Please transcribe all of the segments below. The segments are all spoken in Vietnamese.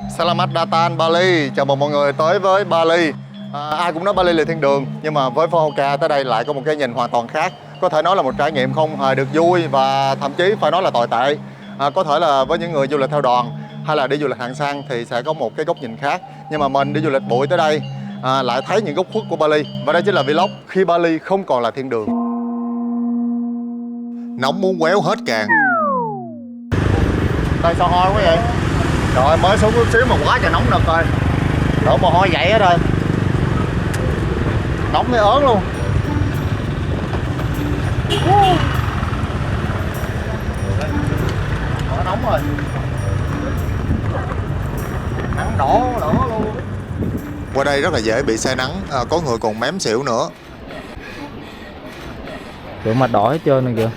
Selamat datang Bali, chào mừng mọi người tới với Bali. Ai cũng nói Bali là thiên đường, nhưng mà với Phuket tới đây lại có một cái nhìn hoàn toàn khác. Có thể nói là một trải nghiệm không hề được vui và thậm chí phải nói là tồi tệ. Có thể là với những người du lịch theo đoàn hay là đi du lịch hạng sang thì sẽ có một cái góc nhìn khác. Nhưng mà mình đi du lịch bụi tới đây lại thấy những góc khuất của Bali. Và đây chính là vlog khi Bali không còn là thiên đường. Nóng muốn quéo hết càng. Đây sao hôi quá vậy? Trời ơi, mới xuống chút xíu mà quá trời nóng nực rồi. Đổ mồ hôi vậy hết rồi. Nóng thấy ớn luôn. Quá nóng rồi. Nắng đỏ luôn. Qua đây rất là dễ bị say nắng, có người còn mém xỉu nữa. Tụi mặt đỏ hết trơn này kìa.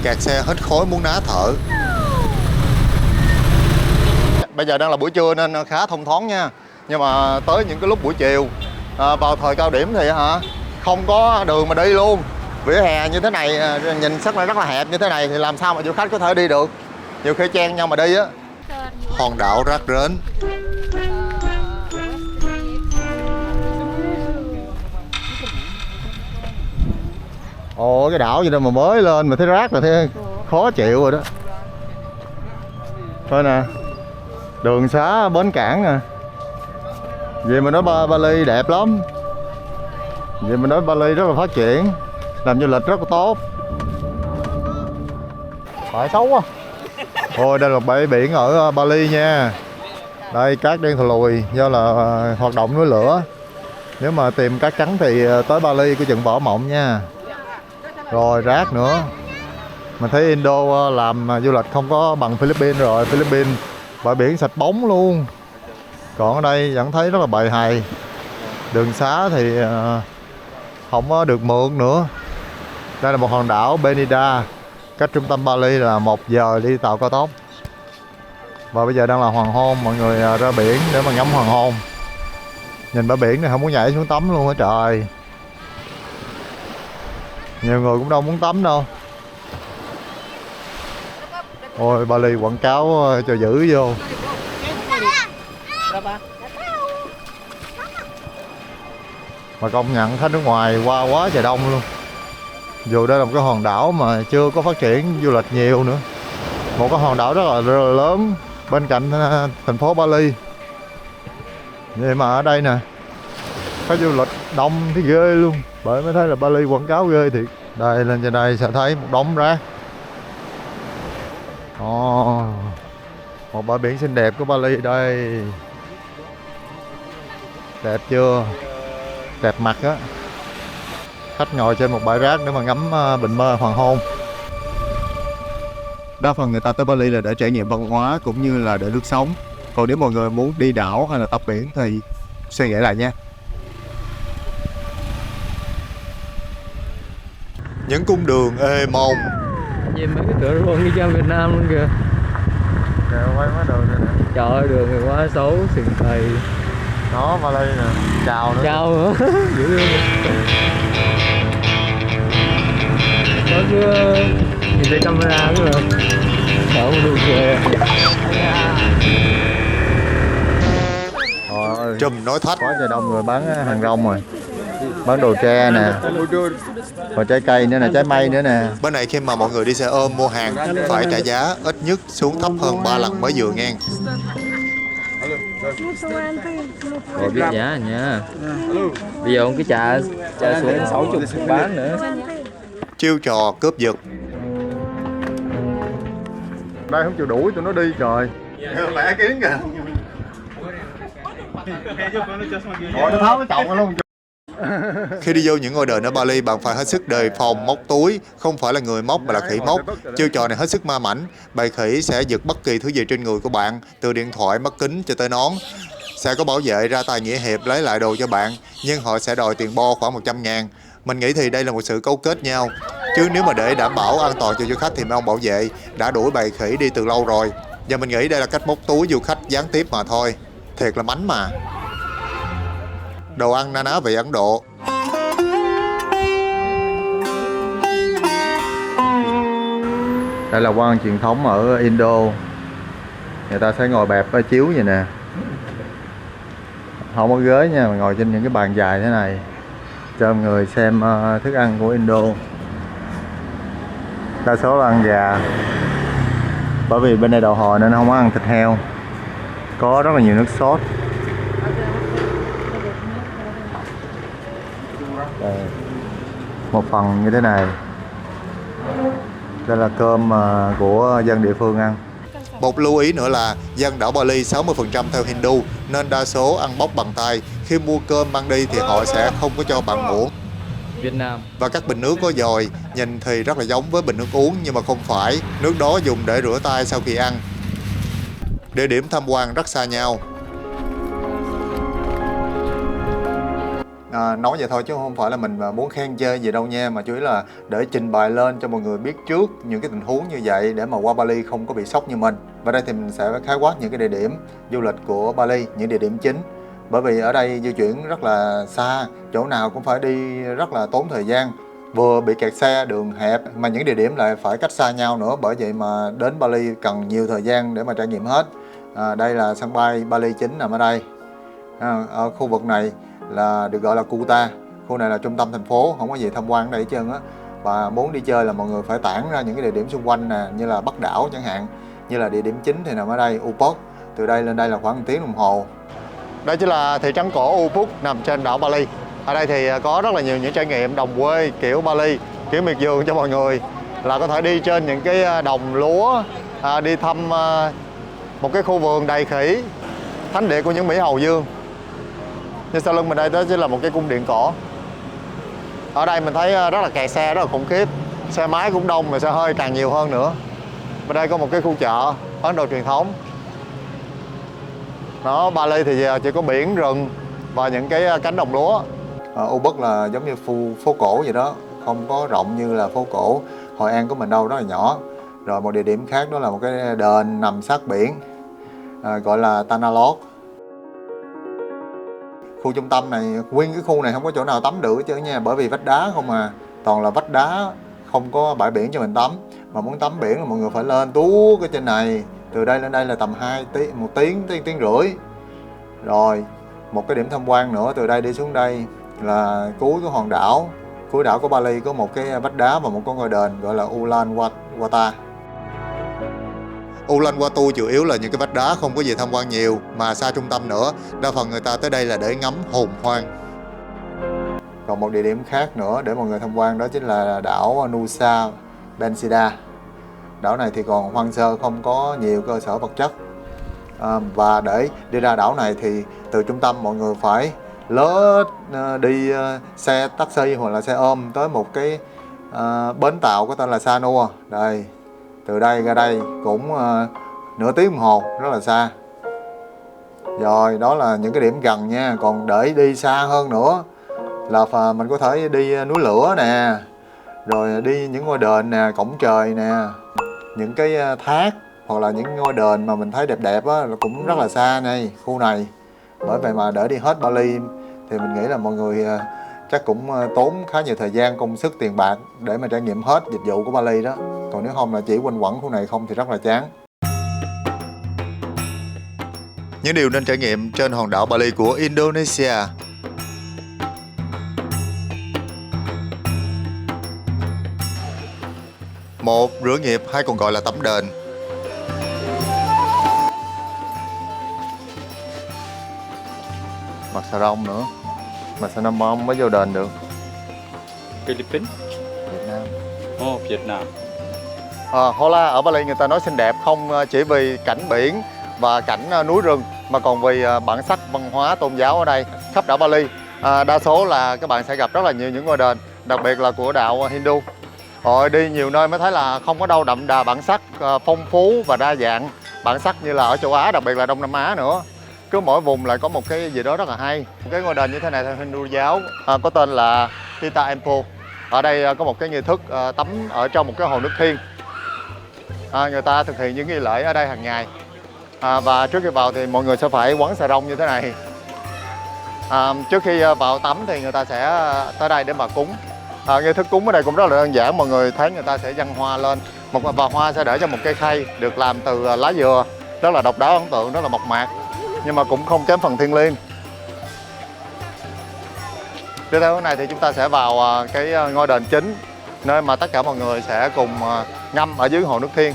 Kẹt xe hết khói muốn ná thở. Bây giờ đang là buổi trưa nên khá thông thoáng nha. Nhưng mà tới những cái lúc buổi chiều vào thời cao điểm thì không có đường mà đi luôn. Vỉa hè như thế này nhìn sắc rất là hẹp như thế này thì làm sao mà du khách có thể đi được. Nhiều khi chen nhau mà đi á. Hòn đảo rác rến. Ồ, cái đảo gì đâu mà mới lên mà thấy rác là thấy khó chịu rồi đó. Thôi nè, đường xá bến cảng nè. Vì mà nói Bali đẹp lắm. Vì mà nói Bali rất là phát triển, làm du lịch rất là tốt. Phải xấu quá. Thôi đây là bãi biển ở Bali nha. Đây cát đen thù lùi do là hoạt động núi lửa. Nếu mà tìm cát trắng thì tới Bali của chừng bỏ mộng nha. Rồi rác nữa. Mình thấy Indo làm du lịch không có bằng Philippines rồi. Philippines bãi biển sạch bóng luôn. Còn ở đây vẫn thấy rất là bầy hài. Đường xá thì không có được mượn nữa. Đây là một hòn đảo Benida, cách trung tâm Bali là 1 giờ đi tàu cao tốc. Và bây giờ đang là hoàng hôn, mọi người ra biển để mà ngắm hoàng hôn. Nhìn bãi biển này không muốn nhảy xuống tắm luôn á trời. Nhiều người cũng đâu muốn tắm đâu. Ôi Bali quảng cáo cho giữ vô. Mà công nhận khách nước ngoài qua quá trời đông luôn. Dù đây là một cái hòn đảo mà chưa có phát triển du lịch nhiều nữa. Một cái hòn đảo rất là lớn bên cạnh thành phố Bali. Vậy mà ở đây nè, khách du lịch đông thì ghê luôn. Bởi mới thấy là Bali quảng cáo ghê thiệt. Đây lên trên đây sẽ thấy một đống rác. Một bãi biển xinh đẹp của Bali đây. Đẹp chưa? Đẹp mặt á. Khách ngồi trên một bãi rác để mà ngắm bình minh hoàng hôn. Đa phần người ta tới Bali là để trải nghiệm văn hóa cũng như là để lướt sóng. Còn nếu mọi người muốn đi đảo hay là tắm biển thì suy nghĩ lại nha. Những cung đường ê mông. Nhìn mấy cái cửa luôn đi ra Việt Nam luôn kìa. Kìa quay mấy đường này nè. Trời ơi đường thì quá xấu, xình thầy. Đó Bali nè, chào nữa. Chào nữa. Dữ luôn. Nó cứ nhìn thấy camera cứ được. Sợ một đường kìa. Trùm nói thách. Quá trời đông người bán hàng rong rồi. Bán đồ tre nè. Và trái cây nữa nè, trái mây nữa nè. Bên này khi mà mọi người đi xe ôm mua hàng phải trả giá ít nhất xuống thấp hơn 3 lần mới vừa ngang. Rồi biết giá rồi nha. Bây giờ ông cái trà xuống 60 bán nữa. Chiêu trò cướp giật. Đây không chịu đuổi tụi nó đi trời. Mẹ kiến kìa. Rồi nó tháo cái chồng luôn. Khi đi vô những ngôi đền ở Bali, bạn phải hết sức đề phòng móc túi, không phải là người móc mà là khỉ móc. Chiêu trò này hết sức ma mãnh, bầy khỉ sẽ giật bất kỳ thứ gì trên người của bạn, từ điện thoại, mắt kính cho tới nón. Sẽ có bảo vệ ra tay nghĩa hiệp lấy lại đồ cho bạn, nhưng họ sẽ đòi tiền bo khoảng 100.000. Mình nghĩ thì đây là một sự cấu kết nhau. Chứ nếu mà để đảm bảo an toàn cho du khách thì mấy ông bảo vệ đã đuổi bầy khỉ đi từ lâu rồi. Và mình nghĩ đây là cách móc túi du khách gián tiếp mà thôi. Thiệt là mánh mà. Đồ ăn na ná vị Ấn Độ. Đây là quán truyền thống ở Indo. Người ta sẽ ngồi bẹp ở chiếu vậy nè, không có ghế nha, mà ngồi trên những cái bàn dài thế này cho người xem thức ăn của Indo. Đa số là ăn gà, bởi vì bên đây đậu hồi nên không có ăn thịt heo, có rất là nhiều nước sốt. Đây, một phần như thế này, đây là cơm của dân địa phương ăn. Một lưu ý nữa là dân đảo Bali 60% theo Hindu nên đa số ăn bốc bằng tay. Khi mua cơm mang đi thì họ sẽ không có cho bạn muỗng. Việt Nam. Và các bình nước có dòi, nhìn thì rất là giống với bình nước uống nhưng mà không phải. Nước đó dùng để rửa tay sau khi ăn. Địa điểm tham quan rất xa nhau. Nói vậy thôi chứ không phải là mình muốn khen chơi gì đâu nha, mà chủ yếu là để trình bày lên cho mọi người biết trước những cái tình huống như vậy để mà qua Bali không có bị sốc như mình. Và đây thì mình sẽ khái quát những cái địa điểm du lịch của Bali, những địa điểm chính. Bởi vì ở đây di chuyển rất là xa, chỗ nào cũng phải đi rất là tốn thời gian, vừa bị kẹt xe, đường hẹp, mà những địa điểm lại phải cách xa nhau nữa. Bởi vậy mà đến Bali cần nhiều thời gian để mà trải nghiệm hết. Đây là sân bay Bali chính nằm ở đây. Ở khu vực này là được gọi là Kuta. Khu này là trung tâm thành phố, không có gì tham quan ở đây hết trơn á. Và muốn đi chơi là mọi người phải tản ra những cái địa điểm xung quanh nè, như là Bắc đảo chẳng hạn. Như là địa điểm chính thì nằm ở đây, Ubud. Từ đây lên đây là khoảng 1 tiếng đồng hồ. Đây chính là thị trấn cổ Ubud nằm trên đảo Bali. Ở đây thì có rất là nhiều những trải nghiệm đồng quê kiểu Bali, kiểu miệt vườn cho mọi người. Là có thể đi trên những cái đồng lúa, đi thăm một cái khu vườn đầy khỉ, thánh địa của những Mỹ Hầu Dương. Như sau lưng mình đây đó chính là một cái cung điện cổ. Ở đây mình thấy rất là kẹt xe, rất là khủng khiếp. Xe máy cũng đông mà xe hơi càng nhiều hơn nữa. Bên đây có một cái khu chợ Ấn Độ truyền thống. Đó, Bali thì chỉ có biển, rừng và những cái cánh đồng lúa. Ubud là giống như phố cổ vậy đó, không có rộng như là phố cổ Hội An của mình đâu, rất là nhỏ. Rồi một địa điểm khác đó là một cái đền nằm sát biển, gọi là Tanah Lot. Khu trung tâm này, nguyên cái khu này không có chỗ nào tắm được hết trơn nha, bởi vì vách đá không à, toàn là vách đá, không có bãi biển cho mình tắm. Mà muốn tắm biển là mọi người phải lên tuốt ở trên này, từ đây lên đây là tầm 1 tiếng, tiếng rưỡi. Rồi một cái điểm tham quan nữa, từ đây đi xuống đây là cuối của hòn đảo, cuối đảo của Bali có một cái vách đá và một con ngôi đền gọi là Ulaanbaatar. Ulaanbaatar chủ yếu là những cái vách đá, không có gì tham quan nhiều mà xa trung tâm nữa. Đa phần người ta tới đây là để ngắm hồn hoang. Còn một địa điểm khác nữa để mọi người tham quan đó chính là đảo Nusa Penida. Đảo này thì còn hoang sơ, không có nhiều cơ sở vật chất. Và để đi ra đảo này thì từ trung tâm mọi người phải đi xe taxi hoặc là xe ôm tới một cái bến tàu có tên là Sanur. Đây, từ đây ra đây cũng nửa tiếng đồng hồ, rất là xa. Rồi đó là những cái điểm gần nha. Còn để đi xa hơn nữa là mình có thể đi núi lửa nè, rồi đi những ngôi đền nè, cổng trời nè, những cái thác hoặc là những ngôi đền mà mình thấy đẹp đẹp á, cũng rất là xa này, khu này. Bởi vậy mà để đi hết Bali thì mình nghĩ là mọi người chắc cũng tốn khá nhiều thời gian, công sức, tiền bạc để mà trải nghiệm hết dịch vụ của Bali đó. Còn nếu không là chỉ quanh quẩn khu này không thì rất là chán. Những điều nên trải nghiệm trên hòn đảo Bali của Indonesia. Một, rửa nghiệp hay còn gọi là tắm đền. Mặc xà rông nữa, mà xà rông bông mới vô đền được. Philippines. Việt Nam. Việt Nam. Hola ở Bali người ta nói xinh đẹp không chỉ vì cảnh biển và cảnh núi rừng mà còn vì bản sắc văn hóa tôn giáo ở đây. Khắp đảo Bali đa số là các bạn sẽ gặp rất là nhiều những ngôi đền, đặc biệt là của đạo Hindu. Rồi đi nhiều nơi mới thấy là không có đâu đậm đà bản sắc phong phú và đa dạng bản sắc như là ở châu Á, đặc biệt là Đông Nam Á nữa. Cứ mỗi vùng lại có một cái gì đó rất là hay. Cái ngôi đền như thế này theo Hindu giáo có tên là Tita Temple. Ở đây có một cái nghi thức tắm ở trong một cái hồ nước thiên. Người ta thực hiện những nghi lễ ở đây hàng ngày. Và trước khi vào thì mọi người sẽ phải quấn xà rông như thế này. Trước khi vào tắm thì người ta sẽ tới đây để mà cúng. Nghi thức cúng ở đây cũng rất là đơn giản, mọi người thấy người ta sẽ dâng hoa lên và hoa sẽ để cho một cây khay được làm từ lá dừa. Rất là độc đáo, ấn tượng, rất là mộc mạc, nhưng mà cũng không kém phần thiêng liêng. Tiếp theo cái này thì chúng ta sẽ vào cái ngôi đền chính, nơi mà tất cả mọi người sẽ cùng ngâm ở dưới hồ nước Thiên.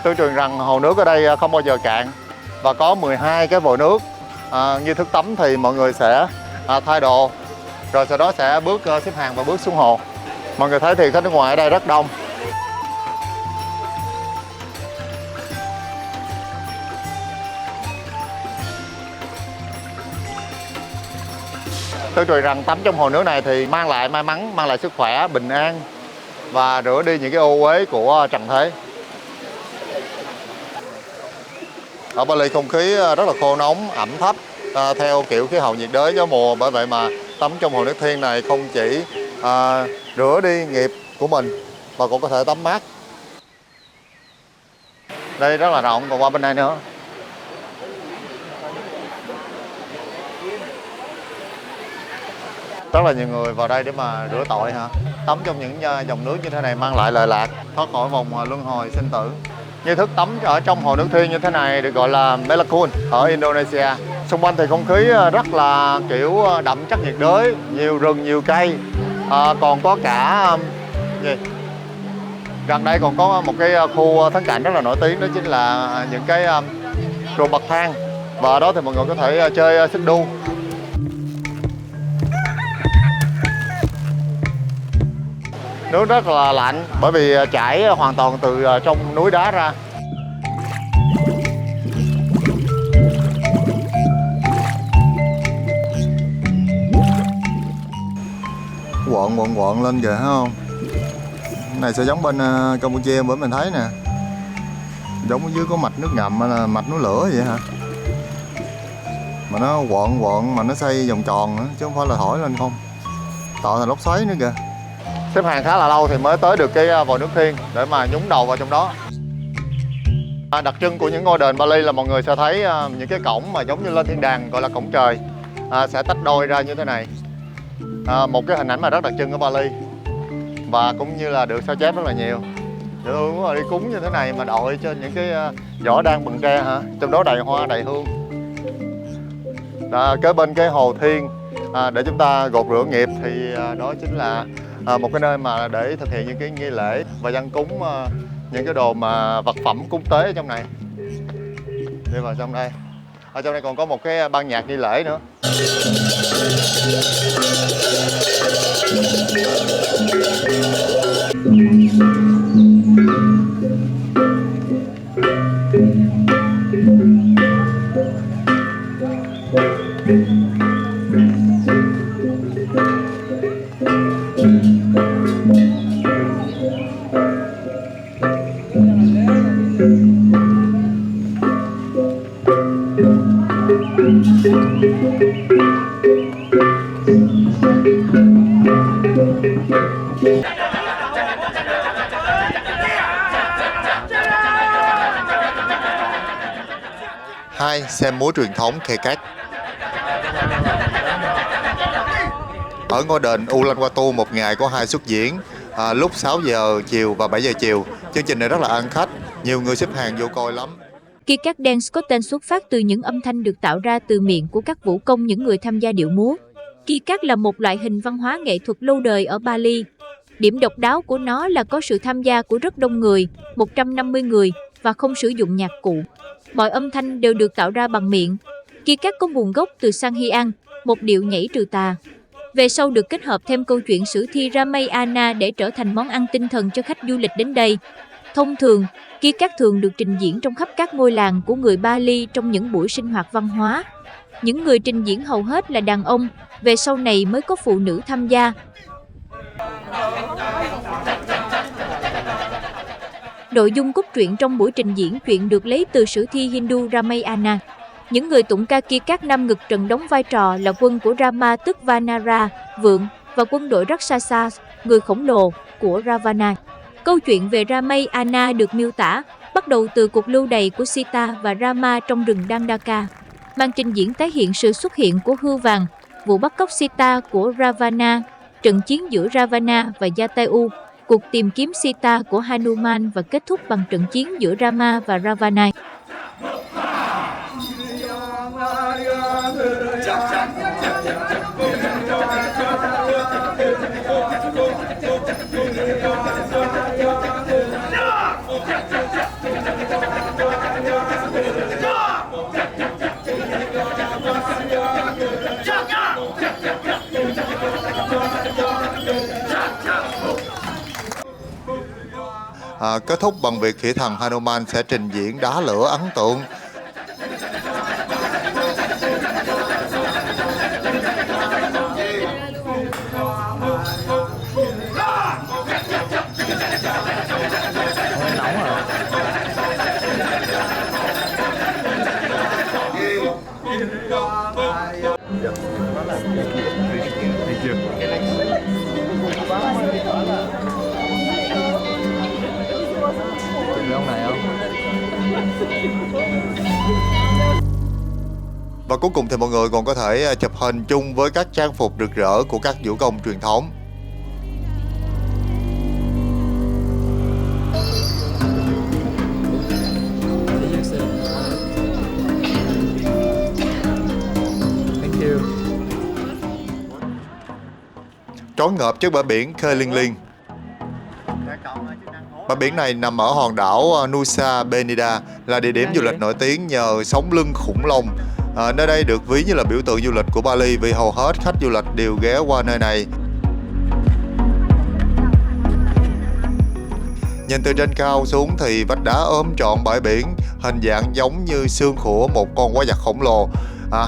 Tương truyền rằng hồ nước ở đây không bao giờ cạn và có 12 cái vòi nước. Nghi thức tắm thì mọi người sẽ thay đồ, rồi sau đó sẽ bước xếp hàng và bước xuống hồ. Mọi người thấy thì khách nước ngoài ở đây rất đông. Tôi truyền rằng tắm trong hồ nước này thì mang lại may mắn, mang lại sức khỏe, bình an và rửa đi những cái ô uế của trần thế. Ở Bali không khí rất là khô nóng, ẩm thấp, theo kiểu khí hậu nhiệt đới gió mùa. Bởi vậy mà tắm trong hồ nước Thiên này không chỉ rửa đi nghiệp của mình mà cũng có thể tắm mát. Đây rất là rộng, còn qua bên này nữa. Rất là nhiều người vào đây để mà rửa tội hả? Tắm trong những dòng nước như thế này mang lại lợi lạc, thoát khỏi vòng luân hồi sinh tử. Nghi thức tắm ở trong hồ nước Thiên như thế này được gọi là Melakun ở Indonesia. Xung quanh thì không khí rất là kiểu đậm chất nhiệt đới, nhiều rừng, nhiều cây. Còn có cả gần đây còn có một cái khu thắng cảnh rất là nổi tiếng, đó chính là những cái ruộng bậc thang. Và ở đó thì mọi người có thể chơi xích đu. Nước rất là lạnh bởi vì chảy hoàn toàn từ trong núi đá ra. Quọn lên kìa, thấy không? Cái này sẽ giống bên Campuchia bữa mình thấy nè. Giống ở dưới có mạch nước ngầm hay là mạch núi lửa vậy hả? Mà nó quọn mà nó xoay vòng tròn nữa, chứ không phải là thổi lên không. Tạo thành lốc xoáy nữa kìa. Xếp hàng khá là lâu thì mới tới được cái vòi nước Thiên để mà nhúng đầu vào trong đó. Đặc trưng của những ngôi đền Bali là mọi người sẽ thấy những cái cổng mà giống như lên thiên đàng, gọi là cổng trời, sẽ tách đôi ra như thế này. Một cái hình ảnh mà rất đặc trưng ở Bali và cũng như là được sao chép rất là nhiều. Dễ thương quá, đi cúng như thế này mà đội trên những cái vỏ đan bằng tre hả? Trong đó đầy hoa, đầy hương. Kế bên cái hồ Thiên để chúng ta gột rửa nghiệp thì đó chính là một cái nơi mà để thực hiện những cái nghi lễ và dâng cúng những cái đồ mà vật phẩm cúng tế ở trong này. Đi vào trong đây. Ở trong đây còn có một cái ban nhạc nghi lễ nữa. Hai, xem múa truyền thống Khe Cách. Ở ngôi đền Uluwatu một ngày có 2 suất diễn, lúc 6 giờ chiều và 7 giờ chiều. Chương trình này rất là ăn khách, nhiều người xếp hàng vô coi lắm. Khe Cách Dance có tên xuất phát từ những âm thanh được tạo ra từ miệng của các vũ công, những người tham gia điệu múa. Khe Cách là một loại hình văn hóa nghệ thuật lâu đời ở Bali. Điểm độc đáo của nó là có sự tham gia của rất đông người, 150 người, và không sử dụng nhạc cụ. Mọi âm thanh đều được tạo ra bằng miệng. Khe Cách có nguồn gốc từ Sanghyang, một điệu nhảy trừ tà. Về sau được kết hợp thêm câu chuyện sử thi Ramayana để trở thành món ăn tinh thần cho khách du lịch đến đây. Thông thường, Khe Cách thường được trình diễn trong khắp các ngôi làng của người Bali trong những buổi sinh hoạt văn hóa. Những người trình diễn hầu hết là đàn ông, về sau này mới có phụ nữ tham gia. Nội dung cốt truyện trong buổi trình diễn chuyện được lấy từ sử thi Hindu Ramayana. Những người tụng ca Khe Cách Nam Ngực Trần đóng vai trò là quân của Rama tức Vanara, vượn, và quân đội Rakshasa, người khổng lồ, của Ravana. Câu chuyện về Ramayana được miêu tả, bắt đầu từ cuộc lưu đày của Sita và Rama trong rừng Dandaka. Màn trình diễn tái hiện sự xuất hiện của hươu vàng, vụ bắt cóc Sita của Ravana, trận chiến giữa Ravana và Jatayu, cuộc tìm kiếm Sita của Hanuman và kết thúc bằng trận chiến giữa Rama và Ravana. Kết thúc bằng việc khỉ thần Hanuman sẽ trình diễn đá lửa ấn tượng. Nóng rồi. Ông này không? Và cuối cùng thì mọi người còn có thể chụp hình chung với các trang phục rực rỡ của các vũ công truyền thống. Thank you. Trốn ngợp trước bãi biển Khơi Liên Liên. Bãi biển này nằm ở hòn đảo Nusa Penida, là địa điểm du lịch nổi tiếng nhờ sống lưng khủng long. Nơi đây được ví như là biểu tượng du lịch của Bali vì hầu hết khách du lịch đều ghé qua nơi này. Nhìn từ trên cao xuống thì vách đá ôm trọn bãi biển, hình dạng giống như xương của một con quái vật khổng lồ,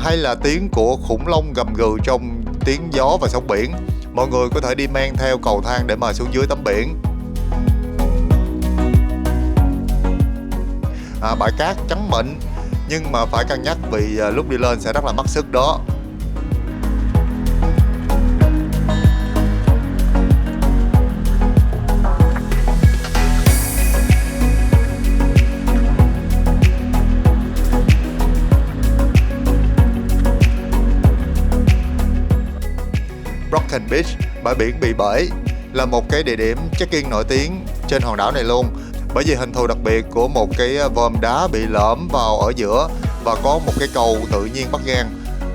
hay là tiếng của khủng long gầm gừ trong tiếng gió và sóng biển. Mọi người có thể đi men theo cầu thang để mà xuống dưới tắm biển. Bãi cát trắng mịn, nhưng mà phải cân nhắc vì lúc đi lên sẽ rất là mất sức đó. Broken Beach, bãi biển bị bể, là một cái địa điểm check-in nổi tiếng trên hòn đảo này luôn, bởi vì hình thù đặc biệt của một cái vòm đá bị lõm vào ở giữa và có một cái cầu tự nhiên bắt ngang,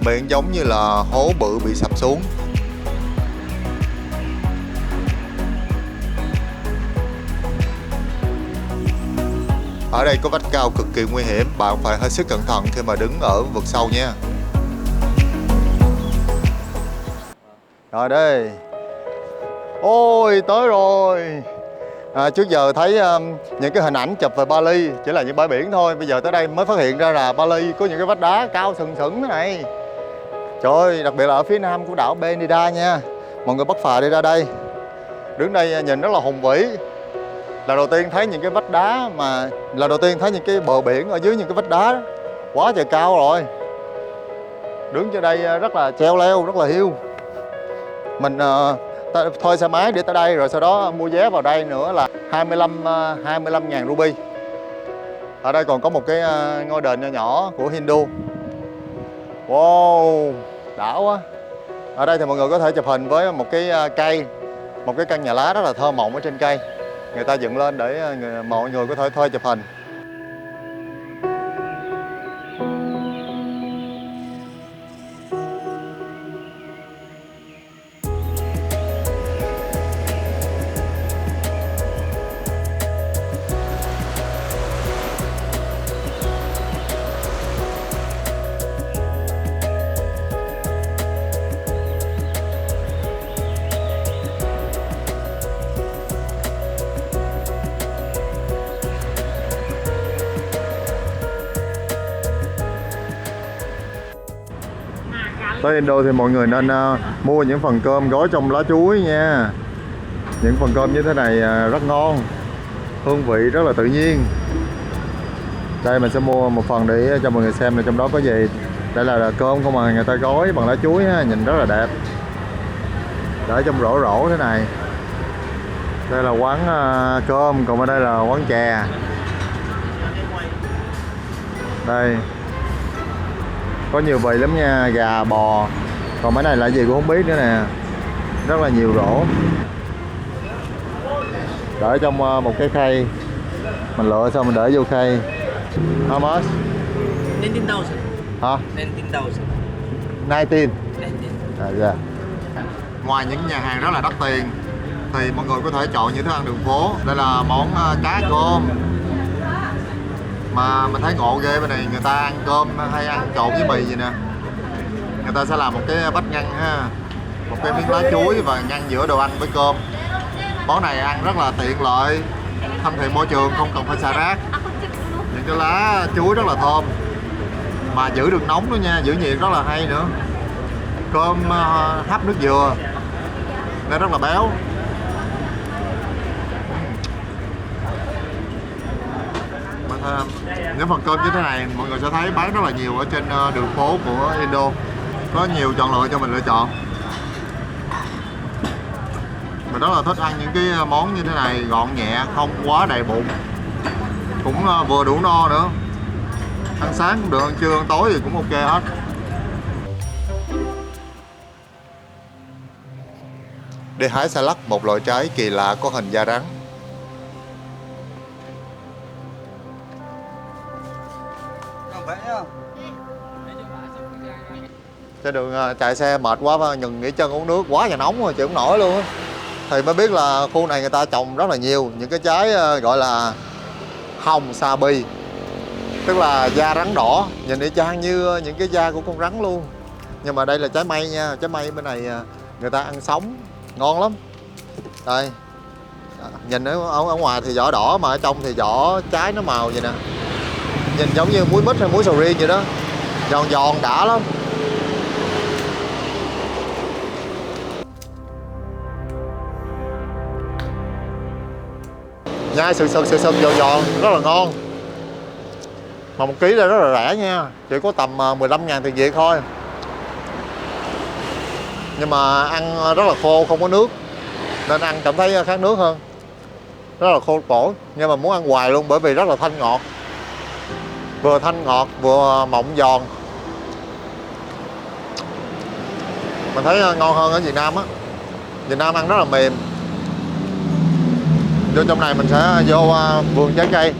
miệng giống như là hố bự bị sập xuống. Ở đây có vách cao cực kỳ nguy hiểm, bạn phải hết sức cẩn thận khi mà đứng ở vực sâu nha. Rồi đây. Ôi, tới rồi. Trước giờ thấy những cái hình ảnh chụp về Bali chỉ là những bãi biển thôi. Bây giờ tới đây mới phát hiện ra là Bali có những cái vách đá cao sừng sững thế này. Trời ơi, đặc biệt là ở phía nam của đảo Penida nha. Mọi người bắt phà đi ra đây. Đứng đây nhìn rất là hùng vĩ. Lần đầu tiên thấy những cái vách đá mà lần đầu tiên thấy những cái bờ biển ở dưới những cái vách đá đó. Quá trời cao rồi. Đứng trên đây rất là treo leo, rất là hiu. Mình thuê xe máy để tới đây rồi sau đó mua vé vào đây nữa là 25.000 ruby. Ở đây còn có một cái ngôi đền nhỏ nhỏ của Hindu. Wow, đã quá. Ở đây thì mọi người có thể chụp hình với một cái cây, một cái căn nhà lá rất là thơ mộng ở trên cây. Người ta dựng lên để mọi người có thể thuê chụp hình. Tới Indo thì mọi người nên mua những phần cơm gói trong lá chuối nha. Những phần cơm như thế này rất ngon, hương vị rất là tự nhiên. Đây mình sẽ mua một phần để cho mọi người xem là trong đó có gì. Đây là cơm không mà người ta gói bằng lá chuối ha, nhìn rất là đẹp. Để trong rổ rổ thế này. Đây là quán cơm, còn ở đây là quán chè. Đây có nhiều vị lắm nha, gà, bò. Còn mấy này là gì cũng không biết nữa nè. Rất là nhiều rổ. Để trong một cái khay. Mình lựa xong mình để vô khay. How much? 19,000. Hả? 19,000. 19. Yeah. Ngoài những nhà hàng rất là đắt tiền thì mọi người có thể chọn những thức ăn đường phố. Đây là món cá cơm mà mình thấy ngộ ghê. Bên này người ta ăn cơm hay ăn trộn với mì gì nè. Người ta sẽ làm một cái bát ngăn ha, một cái miếng lá chuối và ngăn giữa đồ ăn với cơm. Món này ăn rất là tiện lợi, thân thiện môi trường, không cần phải xả rác. Những cái lá chuối rất là thơm mà giữ được nóng nữa nha, giữ nhiệt rất là hay nữa. Cơm hấp nước dừa nên rất là béo. Những phần cơm như thế này mọi người sẽ thấy bán rất là nhiều ở trên đường phố của Indo. Có nhiều chọn lựa cho mình lựa chọn. Mình rất là thích ăn những cái món như thế này, gọn nhẹ, không quá đầy bụng, cũng vừa đủ no nữa. Ăn sáng cũng được, ăn trưa, ăn tối thì cũng ok hết. Đi hái xà lách, một loại trái kỳ lạ có hình da rắn. Trên đường chạy xe mệt quá, ngừng nghỉ chân uống nước, quá là nóng rồi chịu không nổi luôn á. Thì mới biết là khu này người ta trồng rất là nhiều những cái trái gọi là hồng sa bi, tức là da rắn đỏ, nhìn y chang như những cái da của con rắn luôn. Nhưng mà đây là trái mây nha, trái mây bên này người ta ăn sống ngon lắm. Đây, nhìn ở ngoài thì vỏ đỏ mà ở trong thì vỏ trái nó màu vậy nè, nhìn giống như muối mít hay muối sầu riêng vậy đó, giòn giòn đã lắm. Nhai sực giòn giòn rất là ngon. Mà 1 ký là rất là rẻ nha, chỉ có tầm 15.000 tiền Việt thôi. Nhưng mà ăn rất là khô, không có nước, nên ăn cảm thấy khát nước hơn. Rất là khô cổ, nhưng mà muốn ăn hoài luôn bởi vì rất là thanh ngọt. Vừa thanh ngọt, vừa mọng giòn. Mình thấy ngon hơn ở Việt Nam á. Việt Nam ăn rất là mềm. Vô trong này mình sẽ vô vườn trái cây.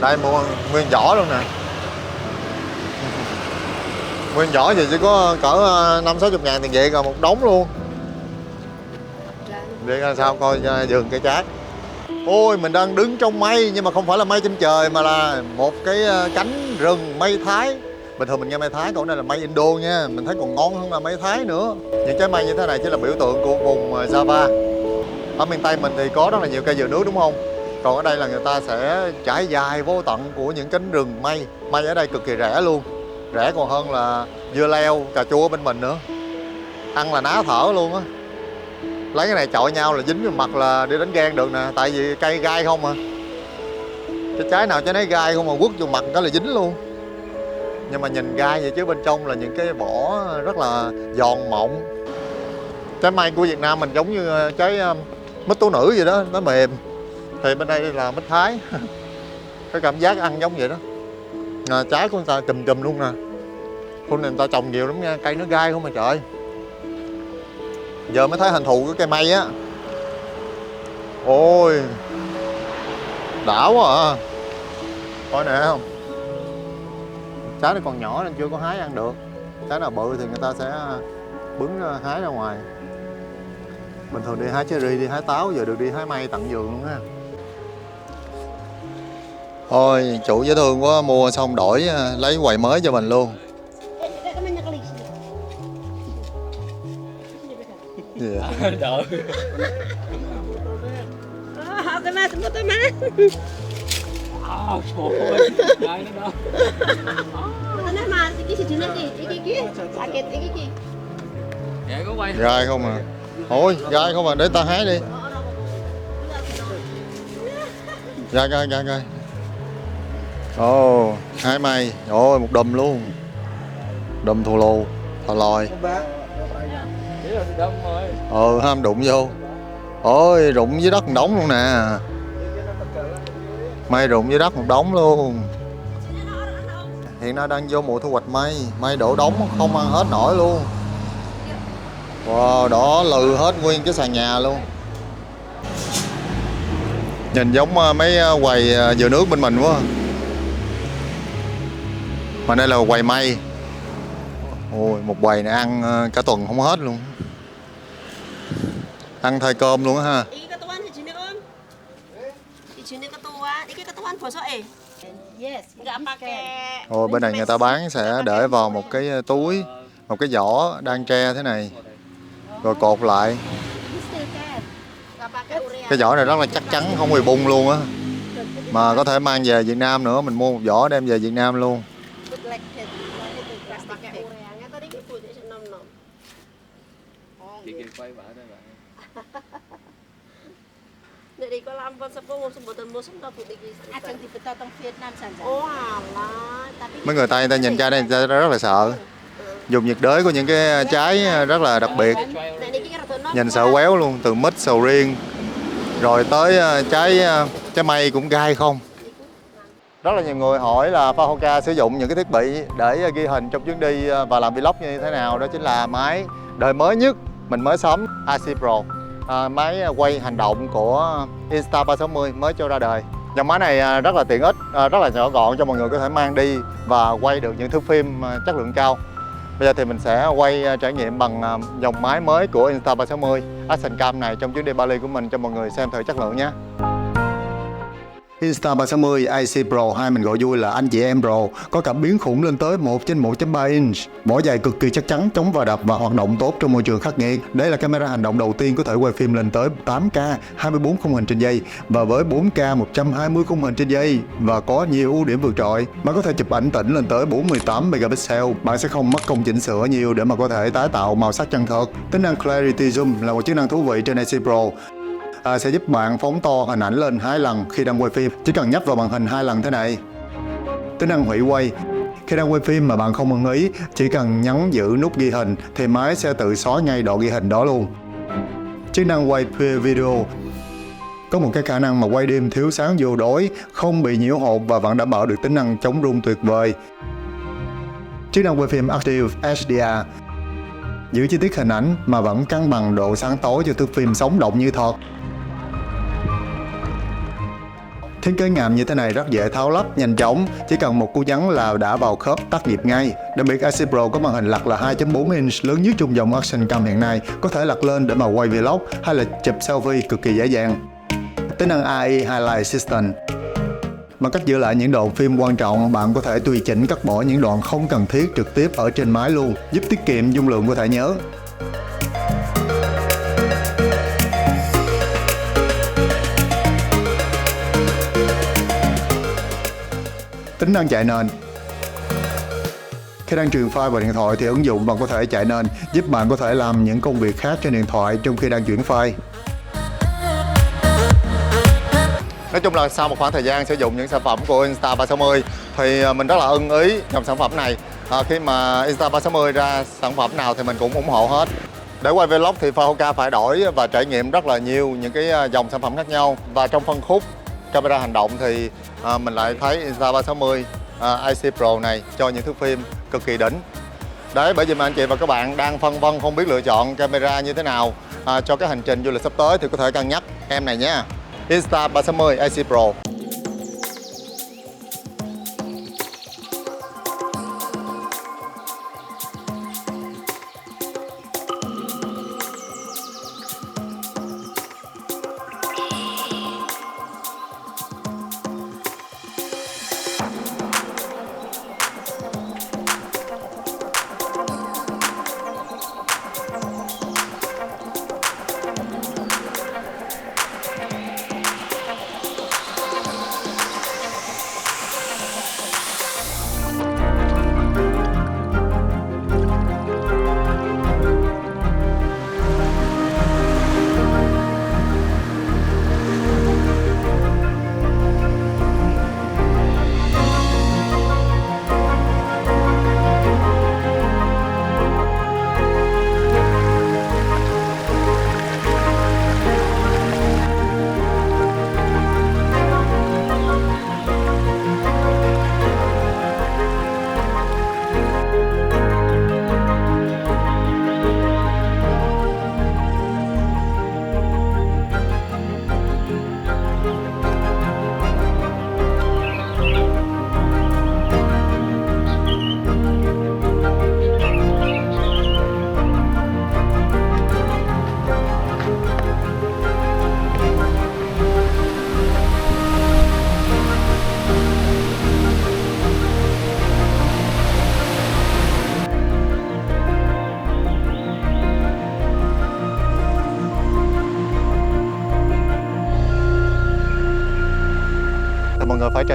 Đây mua nguyên vỏ luôn nè. Nguyên vỏ thì chỉ có cỡ 50-60.000 tiền Việt rồi, một đống luôn. Đi ra sao coi vườn cây trái. Ôi, mình đang đứng trong mây, nhưng mà không phải là mây trên trời mà là một cái cánh rừng mây Thái. Bình thường mình nghe mây Thái, còn đây là mây Indo nha. Mình thấy còn ngon hơn là mây Thái nữa. Những trái mây như thế này chỉ là biểu tượng của vùng Java. Ở miền Tây mình thì có rất là nhiều cây dừa nước đúng không? Còn ở đây là người ta sẽ trải dài vô tận của những cánh rừng mây. Mây ở đây cực kỳ rẻ luôn. Rẻ còn hơn là dưa leo, cà chua bên mình nữa. Ăn là ná thở luôn á. Lấy cái này chọi nhau là dính vào mặt là đi đánh ghen được nè. Tại vì cây gai không à. Cái trái nào trái nấy gai không mà quất vô mặt cái là dính luôn. Nhưng mà nhìn gai vậy chứ bên trong là những cái vỏ rất là giòn mọng. Trái mây của Việt Nam mình giống như trái mít tố nữ vậy đó, nó mềm. Thì bên đây là mít Thái. Cái cảm giác ăn giống vậy đó. Trái của người ta chùm luôn nè. Khu này người ta trồng nhiều lắm nha, cây nó gai không mà trời. Giờ mới thấy hình thù của cây mây á. Ôi, đã quá à. Coi nè không. Trái này còn nhỏ nên chưa có hái ăn được. Trái nào bự thì người ta sẽ bứng hái ra ngoài. Bình thường đi hái cherry, đi hái táo, giờ được đi hái mây tận vườn luôn ha. Thôi, chủ dễ thương quá, mua xong đổi lấy quầy mới cho mình luôn. Yeah. Đỡ. Gai không à. Thôi, gai không à, để ta hái đi. Gai. Ồ, hái mây. Ôi, một đùm luôn. Đùm thù lù, thò lòi. Ham đụng vô. Ôi, rụng dưới đất một đống luôn nè. Mây rụng dưới đất một đống luôn. Hiện nay đang vô mùa thu hoạch mây. Mây đổ đống không ăn hết nổi luôn. Wow, đỏ lừ hết nguyên cái sàn nhà luôn. Nhìn giống mấy quầy dừa nước bên mình quá. Mà đây là quầy may. Ôi, một quầy này ăn cả tuần không hết luôn. Ăn thay cơm luôn á ha. Ôi, bên này người ta bán sẽ để vào một cái túi, một cái vỏ đan tre thế này, rồi cột lại. Cái vỏ này rất là chắc chắn, không bị bung luôn á. Mà có thể mang về Việt Nam nữa, mình mua một vỏ đem về Việt Nam luôn. Mấy người Tây người ta nhìn chai đây người ta rất là sợ. Dùng nhiệt đới của những cái trái rất là đặc biệt. Nhìn sợ quéo luôn, từ mít, sầu riêng rồi tới trái mây cũng gai không. Rất là nhiều người hỏi là Fahoca sử dụng những cái thiết bị để ghi hình trong chuyến đi và làm vlog như thế nào. Đó chính là máy đời mới nhất mình mới sắm, IC Pro, máy quay hành động của Insta360 mới cho ra đời. Dòng máy này rất là tiện ích, rất là nhỏ gọn cho mọi người có thể mang đi và quay được những thước phim chất lượng cao. Bây giờ thì mình sẽ quay trải nghiệm bằng dòng máy mới của Insta360 Action Cam này trong chuyến đi Bali của mình cho mọi người xem thử chất lượng nhé. Insta360 IC Pro hay mình gọi vui là anh chị em Pro có cảm biến khủng lên tới 1/1.3 inch, vỏ dày cực kỳ chắc chắn, chống va đập và hoạt động tốt trong môi trường khắc nghiệt. Đây là camera hành động đầu tiên có thể quay phim lên tới 8K 24 khung hình trên giây và với 4K 120 khung hình trên giây và có nhiều ưu điểm vượt trội. Mà có thể chụp ảnh tĩnh lên tới 48 megapixel. Bạn sẽ không mất công chỉnh sửa nhiều để mà có thể tái tạo màu sắc chân thật. Tính năng Clarity Zoom là một chức năng thú vị trên IC Pro. Sẽ giúp bạn phóng to hình ảnh lên 2 lần khi đang quay phim, chỉ cần nhấp vào màn hình 2 lần thế này. Tính năng hủy quay. Khi đang quay phim mà bạn không ưng ý, chỉ cần nhấn giữ nút ghi hình thì máy sẽ tự xóa ngay đoạn ghi hình đó luôn. Chức năng quay peer video. Có một cái khả năng mà quay đêm thiếu sáng vô đối, không bị nhiễu hột và vẫn đảm bảo được tính năng chống rung tuyệt vời. Chức năng quay phim Active HDR. Giữ chi tiết hình ảnh mà vẫn cân bằng độ sáng tối cho thước phim sống động như thật. Thiết kế ngàm như thế này rất dễ tháo lắp, nhanh chóng, chỉ cần một cú nhấn là đã vào khớp tắt nhịp ngay. Đặc biệt IC Pro có màn hình lật là 2.4 inch, lớn nhất trong dòng Action Cam hiện nay, có thể lật lên để mà quay vlog hay là chụp selfie cực kỳ dễ dàng. Tính năng AI Highlight Assistant. Bằng cách giữ lại những đoạn phim quan trọng, bạn có thể tùy chỉnh cắt bỏ những đoạn không cần thiết trực tiếp ở trên máy luôn, giúp tiết kiệm dung lượng của thẻ nhớ. Tính năng chạy nền. Khi đang truyền file vào điện thoại thì ứng dụng bạn có thể chạy nền, giúp bạn có thể làm những công việc khác trên điện thoại trong khi đang chuyển file. Nói chung là sau một khoảng thời gian sử dụng những sản phẩm của Insta360 thì mình rất là ưng ý dòng sản phẩm này. Khi mà Insta360 ra sản phẩm nào thì mình cũng ủng hộ hết. Để quay vlog thì Fahoca phải đổi và trải nghiệm rất là nhiều những cái dòng sản phẩm khác nhau. Và trong phân khúc camera hành động thì mình lại thấy Insta360 IC Pro này cho những thước phim cực kỳ đỉnh. Đấy, bởi vì mà anh chị và các bạn đang phân vân không biết lựa chọn camera như thế nào cho cái hành trình du lịch sắp tới thì có thể cân nhắc em này nhé. Insta360 IC Pro.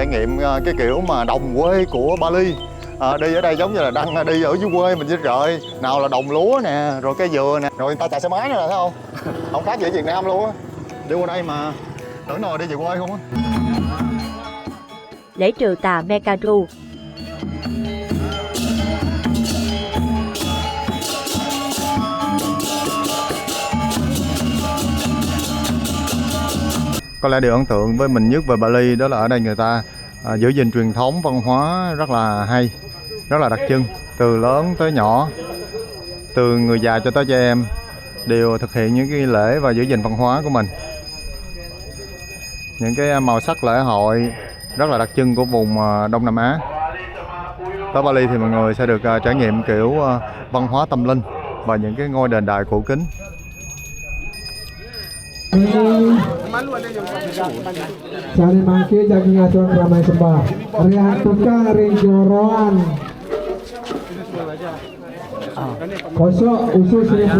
trải nghiệm cái kiểu mà đồng quê của Bali. Đi ở đây giống như là đang đi ở dưới quê mình chứ trời. Nào là đồng lúa nè, rồi cây dừa nè, rồi người ta chạy xe máy nữa là thấy không? Không khác gì ở Việt Nam luôn á. Đi qua đây mà tưởng nào đi về quê không á. Lễ trừ tà Mekaru. Có lẽ điều ấn tượng với mình nhất về Bali đó là ở đây người ta giữ gìn truyền thống văn hóa rất là hay, rất là đặc trưng. Từ lớn tới nhỏ, từ người già cho tới trẻ em đều thực hiện những cái lễ và giữ gìn văn hóa của mình. Những cái màu sắc lễ hội rất là đặc trưng của vùng Đông Nam Á. Tới Bali thì mọi người sẽ được trải nghiệm kiểu văn hóa tâm linh và những cái ngôi đền đài cổ kính. Sari mangke daging aturan ramai sembah. Rehan tukang rinjoroan.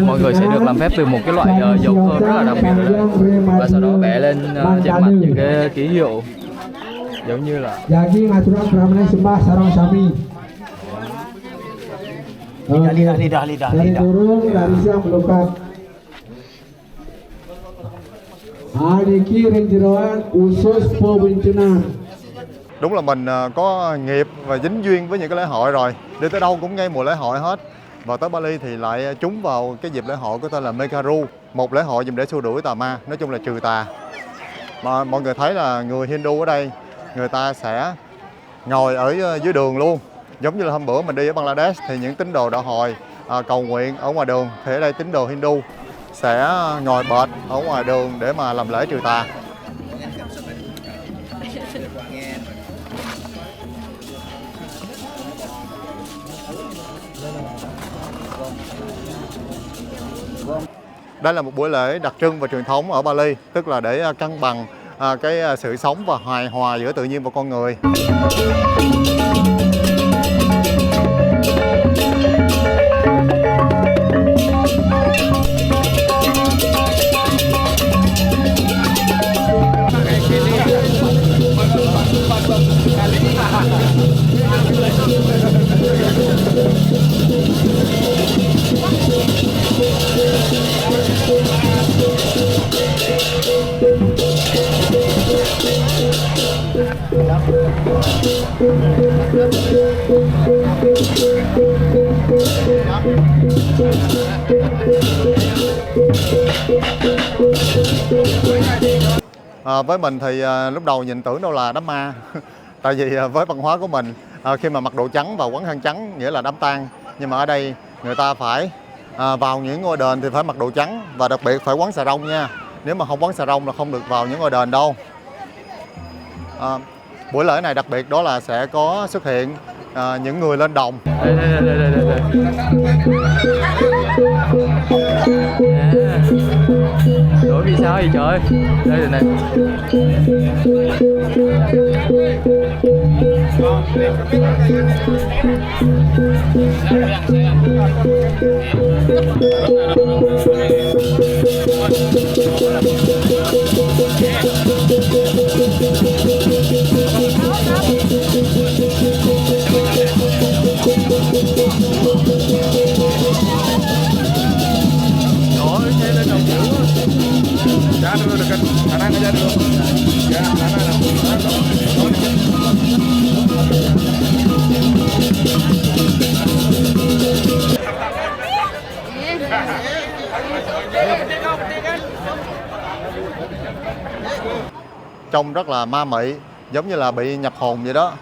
Mọi người sẽ được làm phép từ một cái loại dầu thơm rất là đặc biệt và sau đó vẽ lên trên mặt những cái ký hiệu giống như là daging aturan ramai sembah sarang sami. Lidah. Dari turun dari siang melukat. Adiki rinjoroan usus pembencunan. Đúng là mình có nghiệp và dính duyên với những cái lễ hội rồi. Đi tới đâu cũng ngay mùa lễ hội hết. Và tới Bali thì lại trúng vào cái dịp lễ hội có tên là Mekaru, một lễ hội dùng để xua đuổi tà ma, nói chung là trừ tà. Mà mọi người thấy là người Hindu ở đây, người ta sẽ ngồi ở dưới đường luôn. Giống như là hôm bữa mình đi ở Bangladesh thì những tín đồ đạo hồi cầu nguyện ở ngoài đường, thì ở đây tín đồ Hindu sẽ ngồi bệt ở ngoài đường để mà làm lễ trừ tà. Đây là một buổi lễ đặc trưng và truyền thống ở Bali, tức là để cân bằng cái sự sống và hài hòa giữa tự nhiên và con người. Với mình thì lúc đầu nhìn tưởng đâu là đám ma. Tại vì với văn hóa của mình, khi mà mặc đồ trắng và quấn khăn trắng nghĩa là đám tang. Nhưng mà ở đây người ta phải vào những ngôi đền thì phải mặc đồ trắng, và đặc biệt phải quấn xà rông nha. Nếu mà không quấn xà rông là không được vào những ngôi đền đâu. Buổi lễ này đặc biệt đó là sẽ có xuất hiện những người lên đồng. Đổi vì sao vậy trời? Đây là này. Trông rất là ma mị, giống như là bị nhập hồn vậy đó.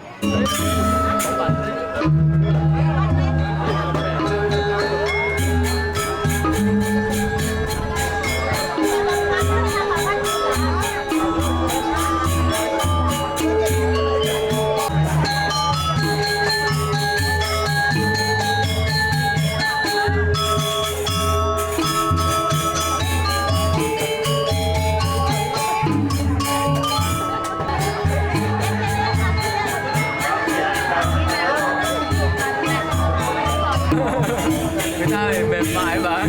Người ta thì mềm mại và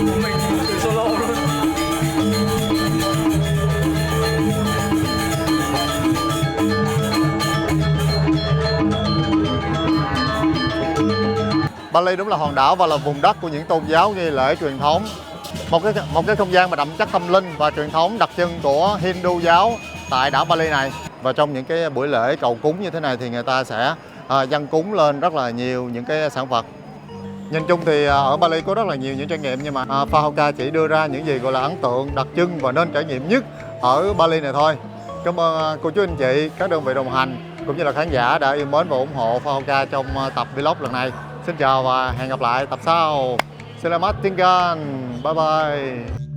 mình tự solo luôn. Bali đúng là hòn đảo và là vùng đất của những tôn giáo nghi lễ truyền thống. Một cái không gian mà đậm chất tâm linh và truyền thống đặc trưng của Hindu giáo tại đảo Bali này. Và trong những cái buổi lễ cầu cúng như thế này thì người ta sẽ dâng cúng lên rất là nhiều những cái sản vật. Nhìn chung thì ở Bali có rất là nhiều những trải nghiệm, nhưng mà Phahawka chỉ đưa ra những gì gọi là ấn tượng, đặc trưng và nên trải nghiệm nhất ở Bali này thôi. Cảm ơn cô chú anh chị, các đơn vị đồng hành cũng như là khán giả đã yêu mến và ủng hộ Phahawka trong tập vlog lần này. Xin chào và hẹn gặp lại tập sau. Selamat tinggal. Bye bye.